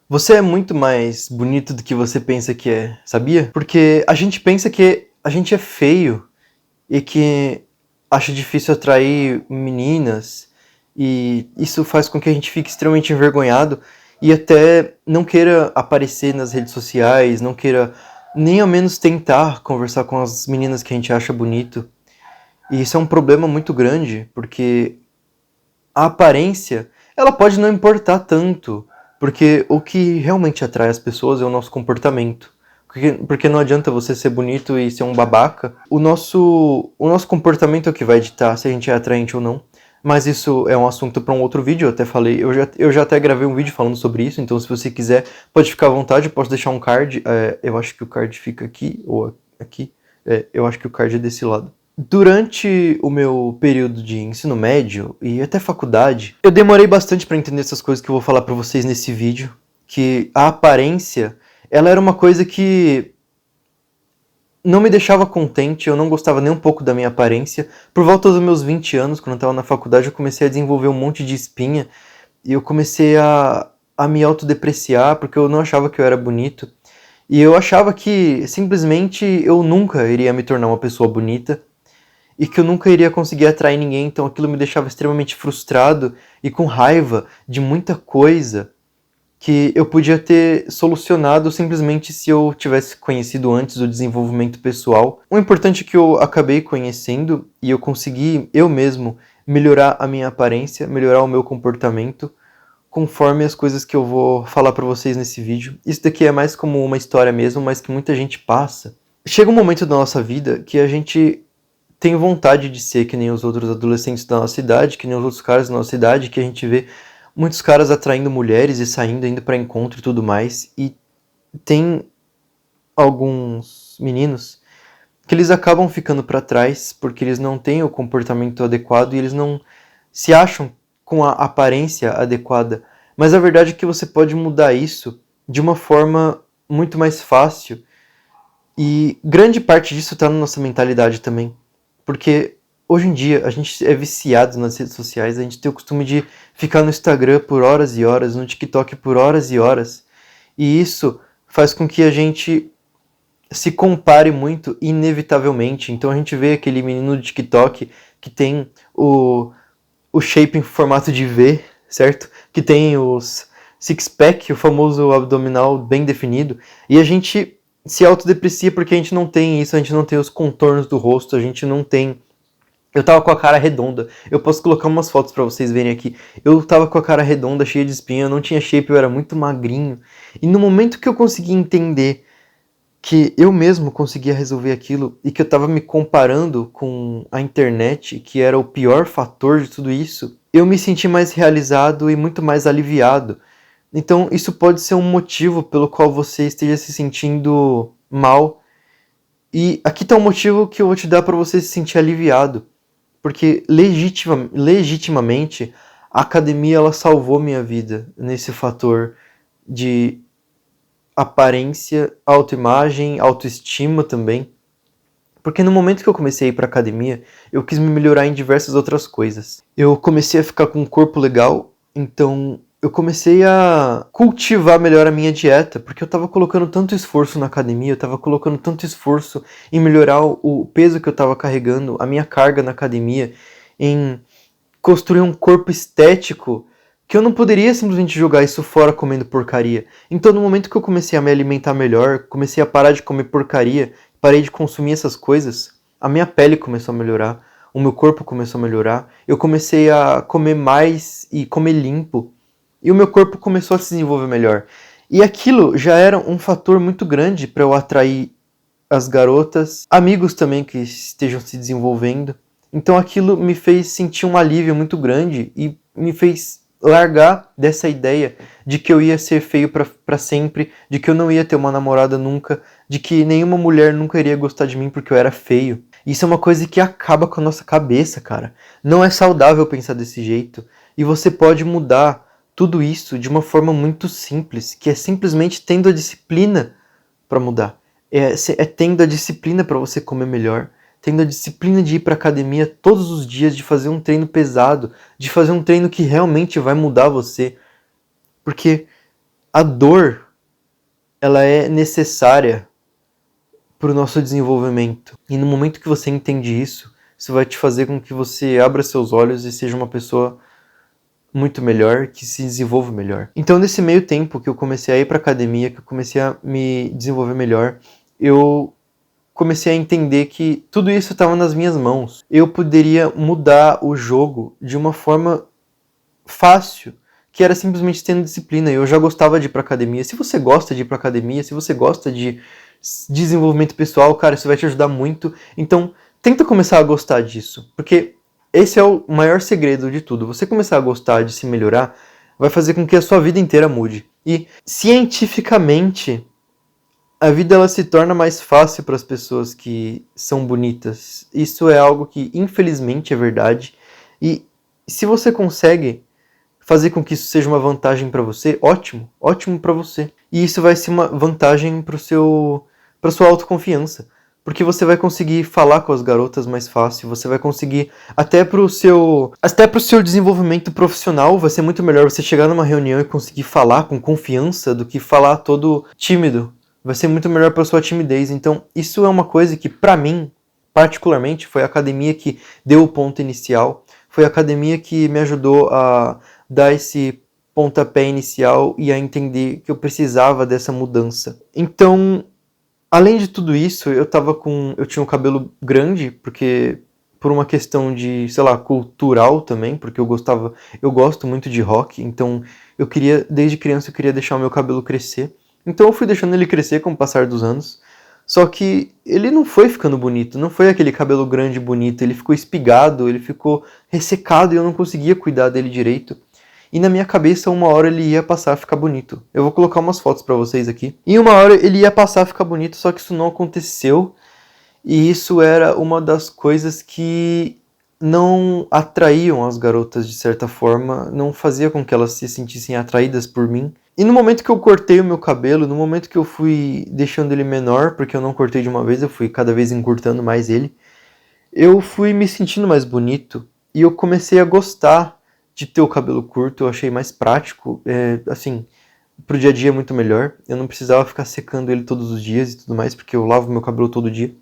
Você é muito mais bonito do que você pensa que é, sabia? Porque a gente pensa que a gente é feio e que acha difícil atrair meninas, e isso faz com que a gente fique extremamente envergonhado e até não queira aparecer nas redes sociais, não queira nem ao menos tentar conversar com as meninas que a gente acha bonito. E isso é um problema muito grande, porque a aparência, ela pode não importar tanto, porque o que realmente atrai as pessoas é o nosso comportamento. Porque não adianta você ser bonito e ser um babaca. O nosso comportamento é o que vai ditar se a gente é atraente ou não. Mas isso é um assunto para um outro vídeo, eu até falei, eu já até gravei um vídeo falando sobre isso, então se você quiser, pode ficar à vontade, eu posso deixar um card, eu acho que o card fica aqui, ou aqui, eu acho que o card é desse lado. Durante o meu período de ensino médio e até faculdade, eu demorei bastante para entender essas coisas que eu vou falar para vocês nesse vídeo, que a aparência, ela era uma coisa que não me deixava contente, eu não gostava nem um pouco da minha aparência. Por volta dos meus 20 anos, quando eu estava na faculdade, eu comecei a desenvolver um monte de espinha e eu comecei a me autodepreciar porque eu não achava que eu era bonito. E eu achava que simplesmente eu nunca iria me tornar uma pessoa bonita e que eu nunca iria conseguir atrair ninguém, então aquilo me deixava extremamente frustrado e com raiva de muita coisa que eu podia ter solucionado simplesmente se eu tivesse conhecido antes o desenvolvimento pessoal. O importante é que eu acabei conhecendo e eu consegui eu mesmo melhorar a minha aparência, melhorar o meu comportamento, conforme as coisas que eu vou falar para vocês nesse vídeo. Isso daqui é mais como uma história mesmo, mas que muita gente passa. Chega um momento da nossa vida que a gente tem vontade de ser que nem os outros adolescentes da nossa idade, que nem os outros caras da nossa idade, que a gente vê muitos caras atraindo mulheres e saindo, indo para encontro e tudo mais. E tem alguns meninos que eles acabam ficando para trás porque eles não têm o comportamento adequado e eles não se acham com a aparência adequada. Mas a verdade é que você pode mudar isso de uma forma muito mais fácil. E grande parte disso está na nossa mentalidade também. Porque hoje em dia a gente é viciado nas redes sociais, a gente tem o costume de ficar no Instagram por horas e horas, no TikTok por horas e horas. E isso faz com que a gente se compare muito inevitavelmente. Então a gente vê aquele menino do TikTok que tem o shape em formato de V, certo? Que tem os six-pack, o famoso abdominal bem definido. E a gente se autodeprecia porque a gente não tem isso, a gente não tem os contornos do rosto, a gente não tem... Eu tava com a cara redonda, eu posso colocar umas fotos pra vocês verem aqui. Eu tava com a cara redonda, cheia de espinha, eu não tinha shape, eu era muito magrinho. E no momento que eu consegui entender que eu mesmo conseguia resolver aquilo e que eu tava me comparando com a internet, que era o pior fator de tudo isso, eu me senti mais realizado e muito mais aliviado. Então, isso pode ser um motivo pelo qual você esteja se sentindo mal. E aqui está um motivo que eu vou te dar para você se sentir aliviado. Porque legitimamente, a academia ela salvou minha vida nesse fator de aparência, autoimagem, autoestima também. Porque no momento que eu comecei a ir para academia, eu quis me melhorar em diversas outras coisas. Eu comecei a ficar com um corpo legal, então eu comecei a cultivar melhor a minha dieta, porque eu tava colocando tanto esforço na academia, eu tava colocando tanto esforço em melhorar o peso que eu tava carregando, a minha carga na academia, em construir um corpo estético, que eu não poderia simplesmente jogar isso fora comendo porcaria. Então no momento que eu comecei a me alimentar melhor, comecei a parar de comer porcaria, parei de consumir essas coisas, a minha pele começou a melhorar, o meu corpo começou a melhorar, eu comecei a comer mais e comer limpo, e o meu corpo começou a se desenvolver melhor. E aquilo já era um fator muito grande para eu atrair as garotas, amigos também que estejam se desenvolvendo. Então aquilo me fez sentir um alívio muito grande e me fez largar dessa ideia de que eu ia ser feio pra sempre, de que eu não ia ter uma namorada nunca, de que nenhuma mulher nunca iria gostar de mim porque eu era feio. Isso é uma coisa que acaba com a nossa cabeça, cara. Não é saudável pensar desse jeito. E você pode mudar tudo isso de uma forma muito simples, que é simplesmente tendo a disciplina para mudar. É tendo a disciplina para você comer melhor, tendo a disciplina de ir para academia todos os dias, de fazer um treino pesado, de fazer um treino que realmente vai mudar você. Porque a dor, ela é necessária para o nosso desenvolvimento. E no momento que você entende isso, isso vai te fazer com que você abra seus olhos e seja uma pessoa muito melhor, que se desenvolva melhor. Então, nesse meio tempo que eu comecei a ir para academia, que eu comecei a me desenvolver melhor, eu comecei a entender que tudo isso estava nas minhas mãos. Eu poderia mudar o jogo de uma forma fácil, que era simplesmente tendo disciplina. Eu já gostava de ir para academia. Se você gosta de ir para academia, se você gosta de desenvolvimento pessoal, cara, isso vai te ajudar muito. Então, tenta começar a gostar disso, porque esse é o maior segredo de tudo. Você começar a gostar de se melhorar vai fazer com que a sua vida inteira mude. E cientificamente, a vida ela se torna mais fácil para as pessoas que são bonitas. Isso é algo que infelizmente é verdade. E se você consegue fazer com que isso seja uma vantagem para você, ótimo, ótimo para você. E isso vai ser uma vantagem para sua autoconfiança, porque você vai conseguir falar com as garotas mais fácil, você vai conseguir até pro seu desenvolvimento profissional, vai ser muito melhor você chegar numa reunião e conseguir falar com confiança do que falar todo tímido. Vai ser muito melhor para sua timidez. Então, isso é uma coisa que para mim, particularmente, foi a academia que deu o ponto inicial, foi a academia que me ajudou a dar esse pontapé inicial e a entender que eu precisava dessa mudança. Então, além de tudo isso, eu tinha um cabelo grande, porque por uma questão de, sei lá, cultural também, porque eu gosto muito de rock, então desde criança eu queria deixar o meu cabelo crescer. Então eu fui deixando ele crescer com o passar dos anos. Só que ele não foi ficando bonito, não foi aquele cabelo grande e bonito, ele ficou espigado, ele ficou ressecado e eu não conseguia cuidar dele direito. E na minha cabeça, uma hora ele ia passar a ficar bonito. Eu vou colocar umas fotos pra vocês aqui. E uma hora ele ia passar a ficar bonito, só que isso não aconteceu. E isso era uma das coisas que não atraíam as garotas de certa forma, não fazia com que elas se sentissem atraídas por mim. E no momento que eu cortei o meu cabelo, no momento que eu fui deixando ele menor, porque eu não cortei de uma vez, eu fui cada vez encurtando mais ele, eu fui me sentindo mais bonito e eu comecei a gostar de ter o cabelo curto, eu achei mais prático, assim, pro dia a dia é muito melhor. Eu não precisava ficar secando ele todos os dias e tudo mais, porque eu lavo meu cabelo todo dia.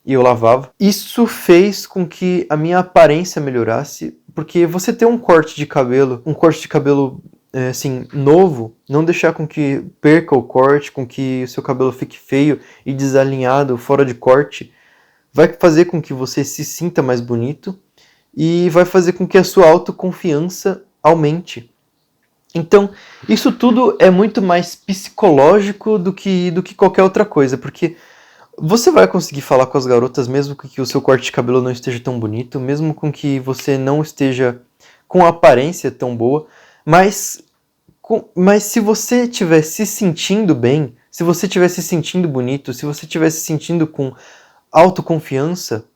E eu lavava. Isso fez com que a minha aparência melhorasse, porque você ter um corte de cabelo assim, novo, não deixar com que perca o corte, com que o seu cabelo fique feio e desalinhado, fora de corte, vai fazer com que você se sinta mais bonito e vai fazer com que a sua autoconfiança aumente. Então, isso tudo é muito mais psicológico do que qualquer outra coisa, porque você vai conseguir falar com as garotas mesmo com que o seu corte de cabelo não esteja tão bonito, mesmo com que você não esteja com a aparência tão boa, mas se você estiver se sentindo bem, se você estiver se sentindo bonito, se você estiver se sentindo com autoconfiança,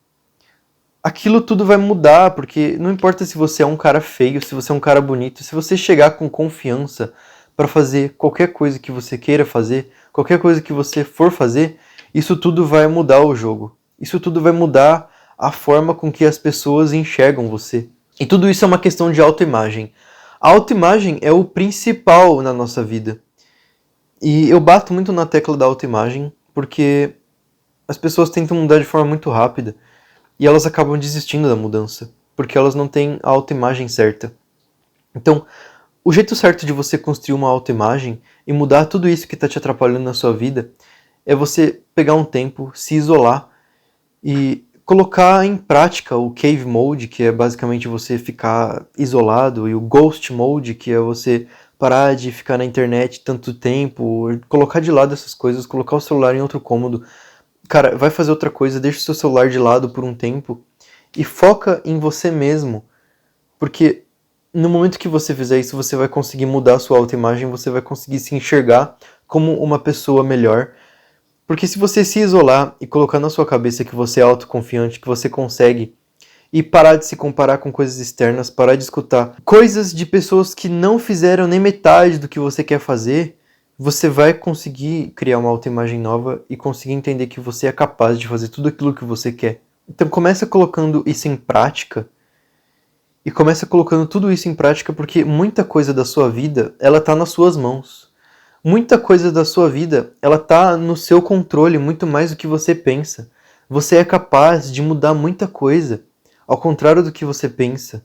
aquilo tudo vai mudar, porque não importa se você é um cara feio, se você é um cara bonito, se você chegar com confiança para fazer qualquer coisa que você queira fazer, qualquer coisa que você for fazer, isso tudo vai mudar o jogo. Isso tudo vai mudar a forma com que as pessoas enxergam você. E tudo isso é uma questão de autoimagem. A autoimagem é o principal na nossa vida. E eu bato muito na tecla da autoimagem, porque as pessoas tentam mudar de forma muito rápida e elas acabam desistindo da mudança, porque elas não têm a autoimagem certa. Então, o jeito certo de você construir uma autoimagem e mudar tudo isso que está te atrapalhando na sua vida é você pegar um tempo, se isolar e colocar em prática o Cave Mode, que é basicamente você ficar isolado, e o Ghost Mode, que é você parar de ficar na internet tanto tempo, colocar de lado essas coisas, colocar o celular em outro cômodo. Cara, vai fazer outra coisa, deixa o seu celular de lado por um tempo e foca em você mesmo, porque no momento que você fizer isso, você vai conseguir mudar a sua autoimagem, você vai conseguir se enxergar como uma pessoa melhor. Porque se você se isolar e colocar na sua cabeça que você é autoconfiante, que você consegue, e parar de se comparar com coisas externas, parar de escutar coisas de pessoas que não fizeram nem metade do que você quer fazer, você vai conseguir criar uma autoimagem nova e conseguir entender que você é capaz de fazer tudo aquilo que você quer. Então começa colocando isso em prática, e começa colocando tudo isso em prática porque muita coisa da sua vida, ela tá nas suas mãos. Muita coisa da sua vida, ela tá no seu controle muito mais do que você pensa. Você é capaz de mudar muita coisa, ao contrário do que você pensa.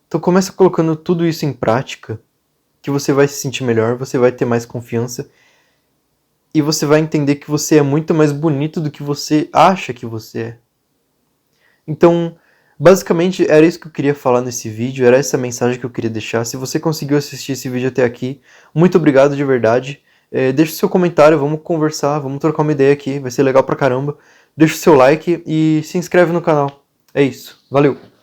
Então começa colocando tudo isso em prática, que você vai se sentir melhor, você vai ter mais confiança e você vai entender que você é muito mais bonito do que você acha que você é. Então, basicamente, era isso que eu queria falar nesse vídeo, era essa mensagem que eu queria deixar. Se você conseguiu assistir esse vídeo até aqui, muito obrigado de verdade. Deixa o seu comentário, vamos conversar, vamos trocar uma ideia aqui, vai ser legal pra caramba. Deixa o seu like e se inscreve no canal. É isso, valeu!